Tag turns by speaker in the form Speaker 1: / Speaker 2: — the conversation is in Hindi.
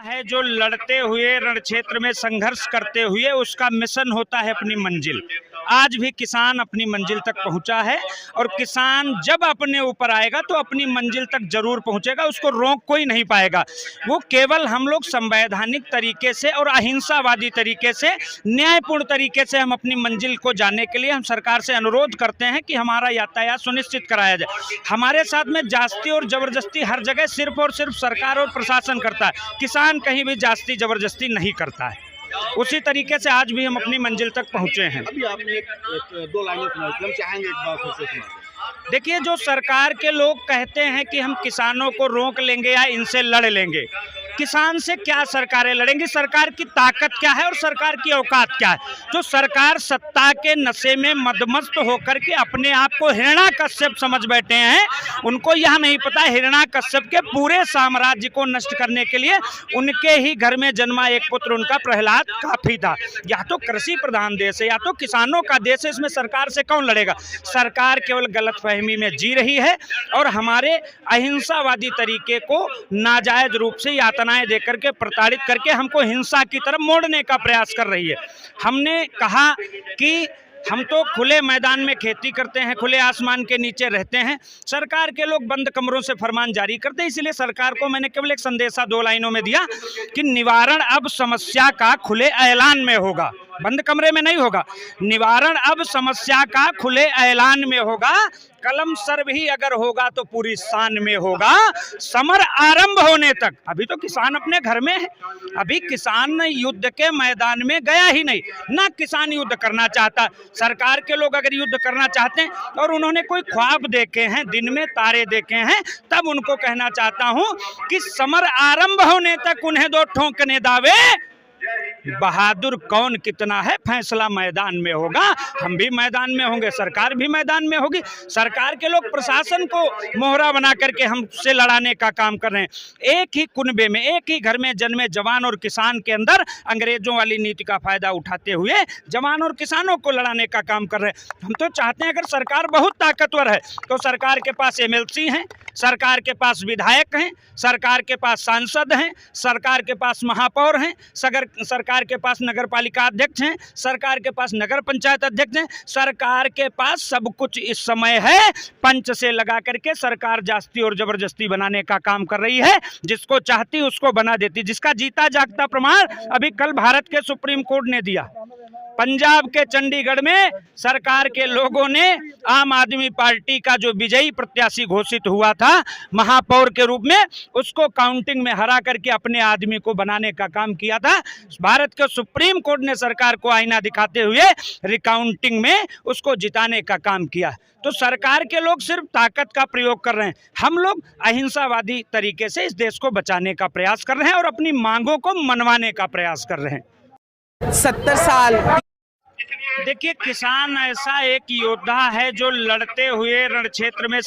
Speaker 1: है जो लड़ते हुए रण क्षेत्र में संघर्ष करते हुए उसका मिशन होता है अपनी मंजिल। आज भी किसान अपनी मंजिल तक पहुंचा है और किसान जब अपने ऊपर आएगा तो अपनी मंजिल तक जरूर पहुंचेगा, उसको रोक कोई नहीं पाएगा। वो केवल हम लोग संवैधानिक तरीके से और अहिंसावादी तरीके से, न्यायपूर्ण तरीके से हम अपनी मंजिल को जाने के लिए हम सरकार से अनुरोध करते हैं कि हमारा यातायात सुनिश्चित कराया जाए। हमारे साथ में जास्ती और जबरदस्ती हर जगह सिर्फ और सिर्फ सरकार और प्रशासन करता है, किसान कहीं भी जास्ती जबरदस्ती नहीं करता है। उसी तरीके से आज भी हम अपनी मंजिल तक पहुंचे हैं।
Speaker 2: अभी आपने दो लाइनें सुनाई, हम चाहेंगे एक बार फिर से सुना दें।
Speaker 1: देखिए, जो सरकार के लोग कहते हैं कि हम किसानों को रोक लेंगे या इनसे लड़ लेंगे, किसान से क्या सरकारें लड़ेंगी? सरकार की ताकत क्या है और सरकार की औकात क्या है? जो सरकार सत्ता के नशे में मदमस्त होकर के अपने आप को हिरण्याकश्यप समझ बैठे हैं, उनको यह नहीं पता हिरण्याकश्यप के पूरे साम्राज्य को नष्ट करने के लिए उनके ही घर में जन्मा एक पुत्र उनका प्रहलाद काफी था। या तो कृषि प्रधान देश है या तो किसानों का देश है, इसमें सरकार से कौन लड़ेगा? सरकार केवल गलतफहमी में जी रही है और हमारे अहिंसावादी तरीके को नाजायज रूप से यातनाएं देकर के, प्रताड़ित करके हमको हिंसा की तरफ मोड़ने का प्रयास कर रही है। हमने कहा कि हम तो खुले मैदान में खेती करते हैं, खुले आसमान के नीचे रहते हैं, सरकार के लोग बंद कमरों से फरमान जारी करते हैं। इसलिए सरकार को मैंने केवल एक संदेशा 2 लाइनों में दिया कि निवारण अब समस्या का खुले ऐलान में होगा, बंद कमरे में नहीं होगा। निवारण अब समस्या का खुले ऐलान में होगा। कलम सर्व ही अगर होगा तो पूरी शान में होगा। समर आरंभ होने तक, अभी तो किसान अपने घर में है, अभी किसान युद्ध के मैदान में गया ही नहीं, ना किसान युद्ध करना चाहता। सरकार के लोग अगर युद्ध करना चाहते हैं और उन्होंने कोई ख्वाब देखे हैं, दिन में तारे देखे हैं, तब उनको कहना चाहता हूं कि समर आरंभ होने तक उन्हें दो ठोंकने दावे, बहादुर कौन कितना है फैसला मैदान में होगा। हम भी मैदान में होंगे, सरकार भी मैदान में होगी। सरकार के लोग प्रशासन को मोहरा बना करके हमसे लड़ाने का काम कर रहे हैं। एक ही कुनबे में, एक ही घर में जन्मे जवान और किसान के अंदर अंग्रेजों वाली नीति का फायदा उठाते हुए जवान और किसानों को लड़ाने का काम कर रहे हैं। हम तो चाहते हैं अगर सरकार बहुत ताकतवर है तो सरकार के पास MLC हैं, सरकार के पास विधायक हैं, सरकार के पास सांसद हैं, सरकार के पास महापौर हैं, सरकार के पास नगर पालिका अध्यक्ष हैं, सरकार के पास नगर पंचायत अध्यक्ष हैं, सरकार के पास सब कुछ इस समय है। पंच से लगा करके सरकार जास्ती और जबरदस्ती बनाने का काम कर रही है। जिसको चाहती उसको बना देती, जिसका जीता जागता प्रमाण अभी कल भारत के सुप्रीम कोर्ट ने दिया। पंजाब के चंडीगढ़ में सरकार के लोगों ने आम आदमी पार्टी का जो विजयी प्रत्याशी घोषित हुआ था महापौर के रूप में, उसको काउंटिंग में हरा करके अपने आदमी को बनाने का काम किया था। भारत के सुप्रीम कोर्ट ने सरकार को आईना दिखाते हुए रिकाउंटिंग में उसको जिताने का काम किया। तो सरकार के लोग सिर्फ ताकत का प्रयोग कर रहे हैं, हम लोग अहिंसावादी तरीके से इस देश को बचाने का प्रयास कर रहे हैं और अपनी मांगों को मनवाने का प्रयास कर रहे हैं।
Speaker 3: 70 साल।
Speaker 1: देखिए, किसान ऐसा एक योद्धा है जो लड़ते हुए रण क्षेत्र में